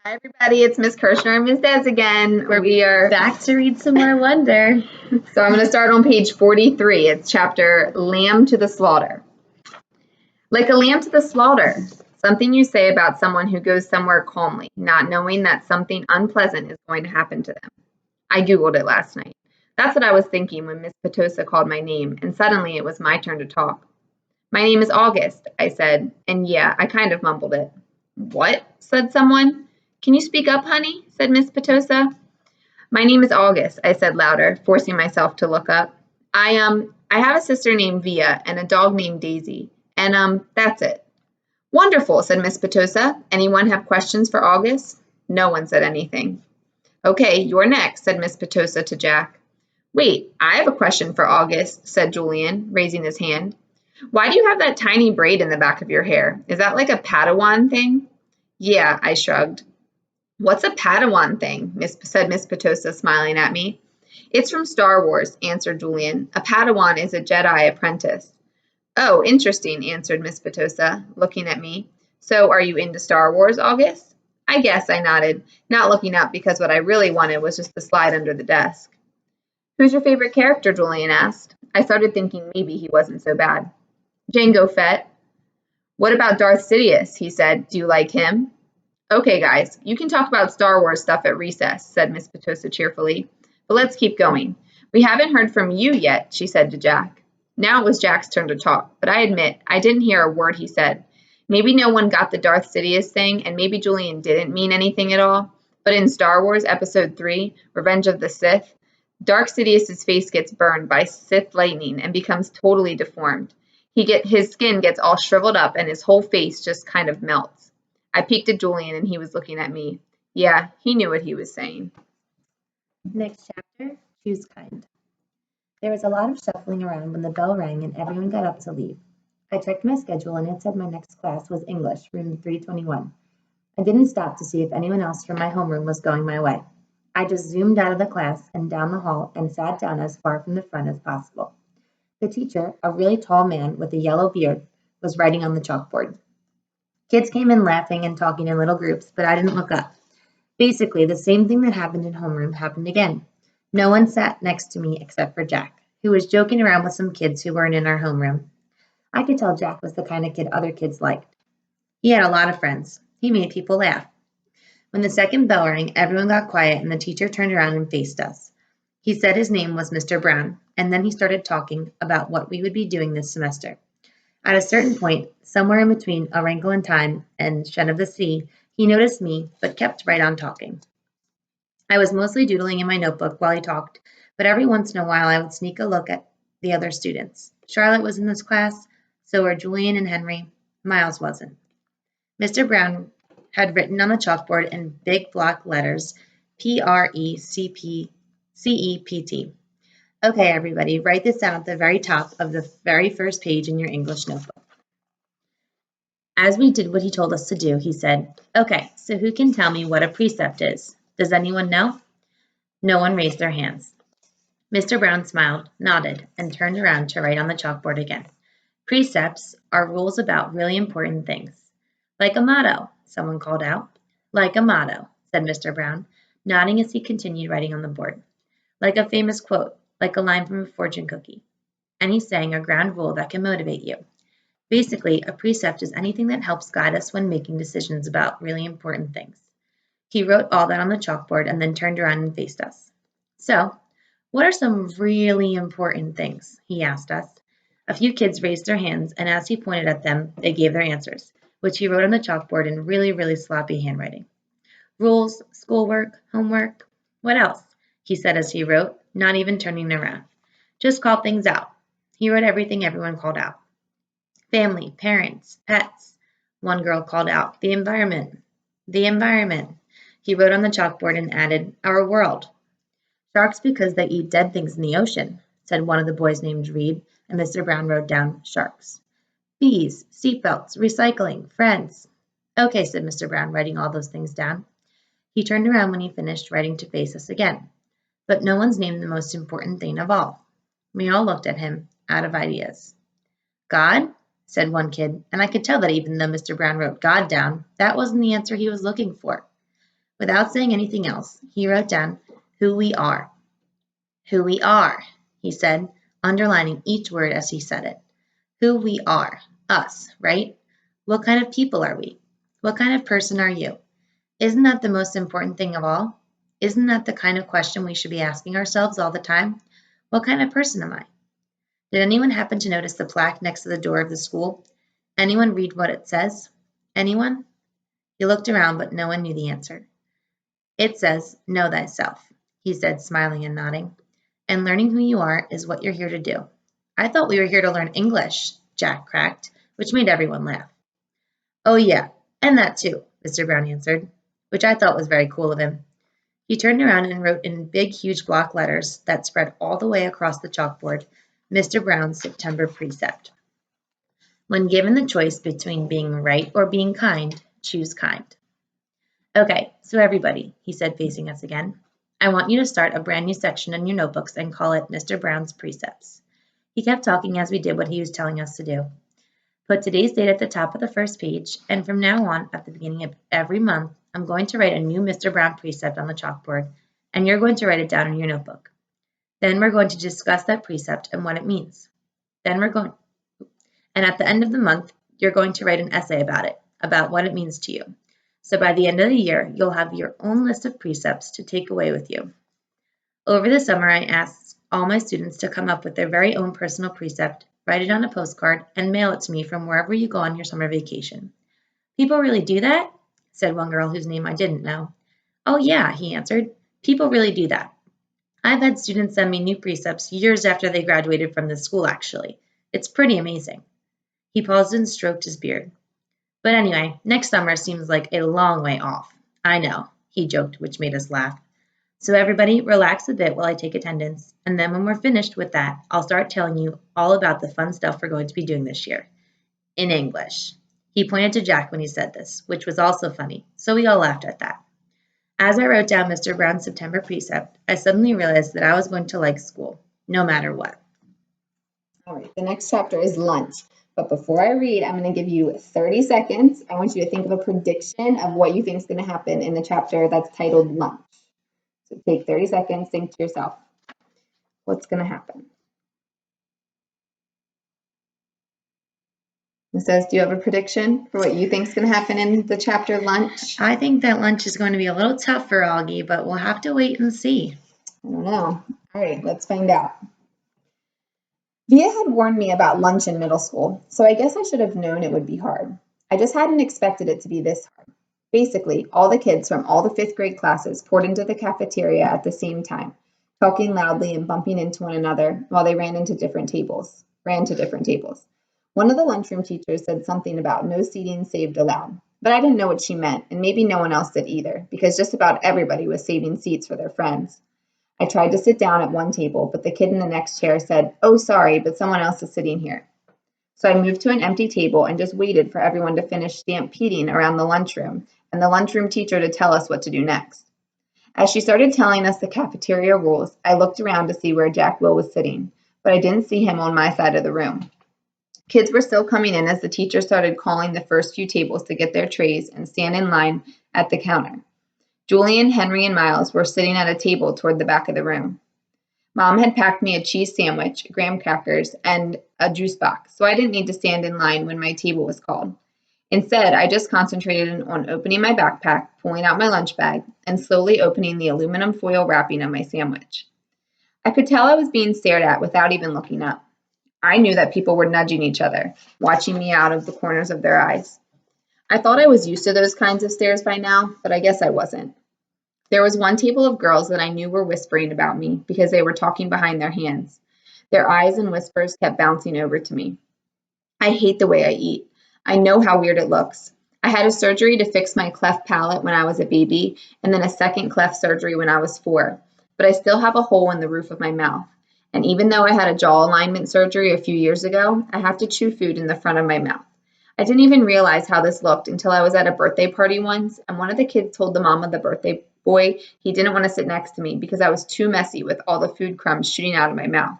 Hi, everybody. It's Miss Kirshner and Miss Des again. We are back to read some more Wonder. So I'm going to start on page 43. It's chapter Lamb to the Slaughter. Like a lamb to the slaughter, something you say about someone who goes somewhere calmly, not knowing that something unpleasant is going to happen to them. I Googled it last night. That's what I was thinking when Miss Petosa called my name, and suddenly it was my turn to talk. My name is August, I said, and yeah, I kind of mumbled it. What? Said someone. Can you speak up, honey? Said Miss Petosa. My name is August, I said louder, forcing myself to look up. I have a sister named Via and a dog named Daisy, and that's it. Wonderful, said Miss Petosa. Anyone have questions for August? No one said anything. Okay, you're next, said Miss Petosa to Jack. Wait, I have a question for August, said Julian, raising his hand. Why do you have that tiny braid in the back of your hair? Is that like a Padawan thing? Yeah, I shrugged. What's a Padawan thing? said Miss Petosa, smiling at me. It's from Star Wars, answered Julian. A Padawan is a Jedi apprentice. Oh, interesting, answered Miss Petosa, looking at me. So are you into Star Wars, August? I guess, I nodded, not looking up because what I really wanted was just to slide under the desk. Who's your favorite character? Julian asked. I started thinking maybe he wasn't so bad. Jango Fett. What about Darth Sidious? He said. Do you like him? Okay, guys, you can talk about Star Wars stuff at recess, said Miss Petosa cheerfully. But let's keep going. We haven't heard from you yet, she said to Jack. Now it was Jack's turn to talk, but I admit I didn't hear a word he said. Maybe no one got the Darth Sidious thing, and maybe Julian didn't mean anything at all. But in Star Wars Episode 3, Revenge of the Sith, Darth Sidious's face gets burned by Sith lightning and becomes totally deformed. His skin gets all shriveled up and his whole face just kind of melts. I peeked at Julian and he was looking at me. Yeah, he knew what he was saying. Next chapter, Choose Kind. There was a lot of shuffling around when the bell rang and everyone got up to leave. I checked my schedule and it said my next class was English, room 321. I didn't stop to see if anyone else from my homeroom was going my way. I just zoomed out of the class and down the hall and sat down as far from the front as possible. The teacher, a really tall man with a yellow beard, was writing on the chalkboard. Kids came in laughing and talking in little groups, but I didn't look up. Basically, the same thing that happened in homeroom happened again. No one sat next to me except for Jack, who was joking around with some kids who weren't in our homeroom. I could tell Jack was the kind of kid other kids liked. He had a lot of friends. He made people laugh. When the second bell rang, everyone got quiet and the teacher turned around and faced us. He said his name was Mr. Brown, and then he started talking about what we would be doing this semester. At a certain point, somewhere in between A Wrinkle in Time and Shen of the Sea, he noticed me, but kept right on talking. I was mostly doodling in my notebook while he talked, but every once in a while I would sneak a look at the other students. Charlotte was in this class, so were Julian and Henry. Miles wasn't. Mr. Brown had written on the chalkboard in big block letters, P-R-E-C-P-C-E-P-T. Okay, everybody, write this down at the very top of the very first page in your English notebook. As we did what he told us to do, he said, okay, so who can tell me what a precept is? Does anyone know? No one raised their hands. Mr. Brown smiled, nodded, and turned around to write on the chalkboard again. Precepts are rules about really important things. Like a motto, someone called out. Like a motto, said Mr. Brown, nodding as he continued writing on the board. Like a famous quote, like a line from a fortune cookie. And he sang a ground rule that can motivate you. Basically, a precept is anything that helps guide us when making decisions about really important things. He wrote all that on the chalkboard and then turned around and faced us. So, what are some really important things? He asked us. A few kids raised their hands, and as he pointed at them, they gave their answers, which he wrote on the chalkboard in really, really sloppy handwriting. Rules, schoolwork, homework. What else? He said as he wrote, not even turning around. Just call things out. He wrote everything everyone called out. Family, parents, pets. One girl called out, the environment. The environment. He wrote on the chalkboard and added, our world. Sharks because they eat dead things in the ocean, said one of the boys named Reed, and Mr. Brown wrote down sharks. Bees, seatbelts, recycling, friends. Okay, said Mr. Brown, writing all those things down. He turned around when he finished writing to face us again. But no one's named the most important thing of all. We all looked at him, out of ideas. God? Said one kid, and I could tell that even though Mr. Brown wrote God down, that wasn't the answer he was looking for. Without saying anything else, he wrote down who we are. Who we are, he said, underlining each word as he said it. Who we are. Us, right? What kind of people are we? What kind of person are you? Isn't that the most important thing of all? Isn't that the kind of question we should be asking ourselves all the time? What kind of person am I? Did anyone happen to notice the plaque next to the door of the school? Anyone read what it says? Anyone? He looked around, but no one knew the answer. It says, know thyself, he said, smiling and nodding. And learning who you are is what you're here to do. I thought we were here to learn English, Jack cracked, which made everyone laugh. Oh, yeah, and that too, Mr. Brown answered, which I thought was very cool of him. He turned around and wrote in big, huge block letters that spread all the way across the chalkboard, Mr. Brown's September precept. When given the choice between being right or being kind, choose kind. Okay, so everybody, he said, facing us again, I want you to start a brand new section in your notebooks and call it Mr. Brown's Precepts. He kept talking as we did what he was telling us to do. Put today's date at the top of the first page, and from now on, at the beginning of every month, I'm going to write a new Mr. Brown precept on the chalkboard, and you're going to write it down in your notebook. Then we're going to discuss that precept and what it means. And at the end of the month, you're going to write an essay about it, about what it means to you. So by the end of the year, you'll have your own list of precepts to take away with you. Over the summer, I asked all my students to come up with their very own personal precept, write it on a postcard, and mail it to me from wherever you go on your summer vacation. People really do that? Said one girl whose name I didn't know. Oh yeah, he answered. People really do that. I've had students send me new precepts years after they graduated from this school, actually. It's pretty amazing. He paused and stroked his beard. But anyway, next summer seems like a long way off. I know, he joked, which made us laugh. So everybody relax a bit while I take attendance, and then when we're finished with that, I'll start telling you all about the fun stuff we're going to be doing this year. In English. He pointed to Jack when he said this, which was also funny, so we all laughed at that. As I wrote down Mr. Brown's September precept, I suddenly realized that I was going to like school, no matter what. All right, the next chapter is lunch. But before I read, I'm going to give you 30 seconds. I want you to think of a prediction of what you think is going to happen in the chapter that's titled lunch. So take 30 seconds, think to yourself, what's going to happen? It says, do you have a prediction for what you think is going to happen in the chapter lunch? I think that lunch is going to be a little tough for Augie, but we'll have to wait and see. I don't know. All right, let's find out. Via had warned me about lunch in middle school, so I guess I should have known it would be hard. I just hadn't expected it to be this hard. Basically, all the kids from all the fifth grade classes poured into the cafeteria at the same time, talking loudly and bumping into one another while they ran to different tables. One of the lunchroom teachers said something about no seating saved aloud, but I didn't know what she meant, and maybe no one else did either, because just about everybody was saving seats for their friends. I tried to sit down at one table, but the kid in the next chair said, "Oh, sorry, but someone else is sitting here." So I moved to an empty table and just waited for everyone to finish stampeding around the lunchroom and the lunchroom teacher to tell us what to do next. As she started telling us the cafeteria rules, I looked around to see where Jack Will was sitting, but I didn't see him on my side of the room. Kids were still coming in as the teacher started calling the first few tables to get their trays and stand in line at the counter. Julian, Henry, and Miles were sitting at a table toward the back of the room. Mom had packed me a cheese sandwich, graham crackers, and a juice box, so I didn't need to stand in line when my table was called. Instead, I just concentrated on opening my backpack, pulling out my lunch bag, and slowly opening the aluminum foil wrapping of my sandwich. I could tell I was being stared at without even looking up. I knew that people were nudging each other, watching me out of the corners of their eyes. I thought I was used to those kinds of stares by now, but I guess I wasn't. There was one table of girls that I knew were whispering about me because they were talking behind their hands. Their eyes and whispers kept bouncing over to me. I hate the way I eat. I know how weird it looks. I had a surgery to fix my cleft palate when I was a baby, and then a second cleft surgery when I was 4. But I still have a hole in the roof of my mouth. And even though I had a jaw alignment surgery a few years ago, I have to chew food in the front of my mouth. I didn't even realize how this looked until I was at a birthday party once, and one of the kids told the mom of the birthday boy he didn't want to sit next to me because I was too messy with all the food crumbs shooting out of my mouth.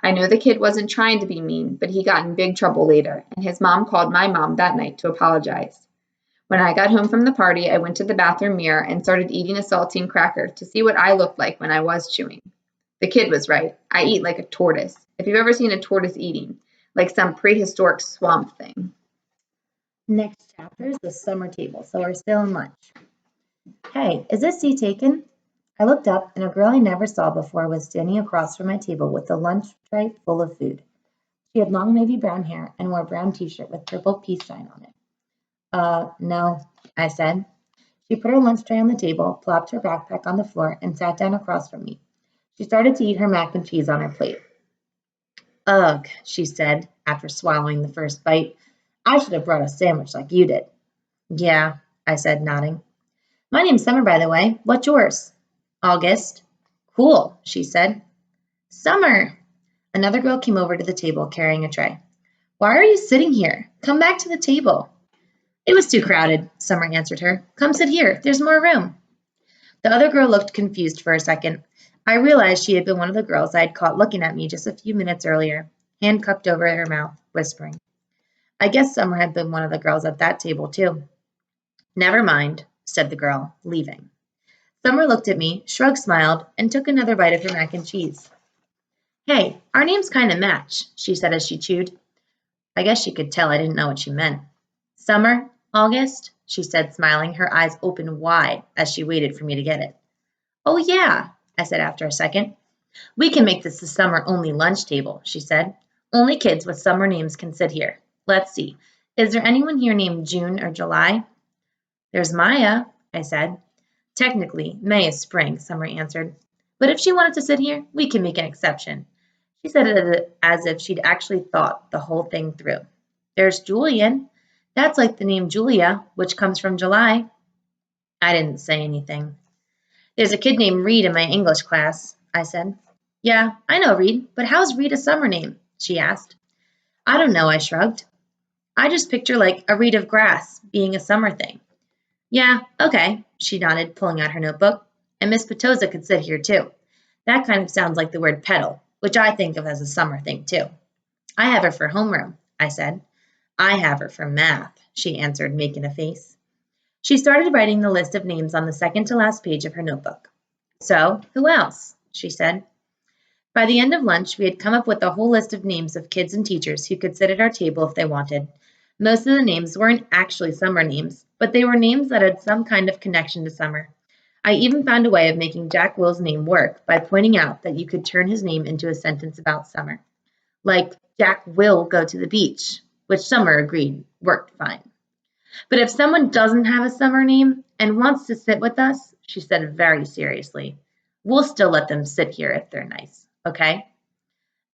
I know the kid wasn't trying to be mean, but he got in big trouble later, and his mom called my mom that night to apologize. When I got home from the party, I went to the bathroom mirror and started eating a saltine cracker to see what I looked like when I was chewing. The kid was right. I eat like a tortoise. If you've ever seen a tortoise eating, like some prehistoric swamp thing. Next chapter is the summer table, so we're still in lunch. Hey, is this seat taken? I looked up, and a girl I never saw before was standing across from my table with a lunch tray full of food. She had long navy brown hair and wore a brown t-shirt with purple peace sign on it. No, I said. She put her lunch tray on the table, plopped her backpack on the floor, and sat down across from me. She started to eat her mac and cheese on her plate. Ugh, she said, after swallowing the first bite. I should have brought a sandwich like you did. Yeah, I said, nodding. My name's Summer, by the way. What's yours? August. Cool, she said. Summer. Another girl came over to the table carrying a tray. Why are you sitting here? Come back to the table. It was too crowded, Summer answered her. Come sit here. There's more room. The other girl looked confused for a second. I realized she had been one of the girls I had caught looking at me just a few minutes earlier, hand cupped over her mouth, whispering. I guess Summer had been one of the girls at that table, too. Never mind, said the girl, leaving. Summer looked at me, shrugged, smiled, and took another bite of her mac and cheese. Hey, our names kind of match, she said as she chewed. I guess she could tell I didn't know what she meant. Summer, August, she said, smiling, her eyes open wide as she waited for me to get it. Oh, yeah, I said after a second. We can make this the summer-only lunch table, she said. Only kids with summer names can sit here. Let's see. Is there anyone here named June or July? There's Maya, I said. Technically, May is spring, Summer answered. But if she wanted to sit here, we can make an exception. She said it as if she'd actually thought the whole thing through. There's Julian. That's like the name Julia, which comes from July. I didn't say anything. There's a kid named Reed in my English class, I said. Yeah, I know Reed, but how's Reed a summer name? She asked. I don't know, I shrugged. I just picture like a reed of grass being a summer thing. Yeah, okay, she nodded, pulling out her notebook. And Miss Petosa could sit here too. That kind of sounds like the word petal, which I think of as a summer thing too. I have her for homeroom, I said. I have her for math, she answered, making a face. She started writing the list of names on the second to last page of her notebook. So, who else? She said. By the end of lunch, we had come up with a whole list of names of kids and teachers who could sit at our table if they wanted. Most of the names weren't actually summer names, but they were names that had some kind of connection to summer. I even found a way of making Jack Will's name work by pointing out that you could turn his name into a sentence about summer. Like, Jack will go to the beach, which Summer agreed worked fine. But if someone doesn't have a summer name and wants to sit with us, she said very seriously, we'll still let them sit here if they're nice, okay?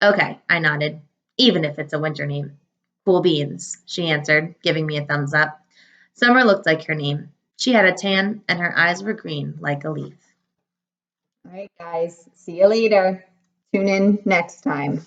Okay, I nodded, even if it's a winter name. Cool beans, she answered, giving me a thumbs up. Summer looked like her name. She had a tan and her eyes were green like a leaf. All right, guys, see you later. Tune in next time.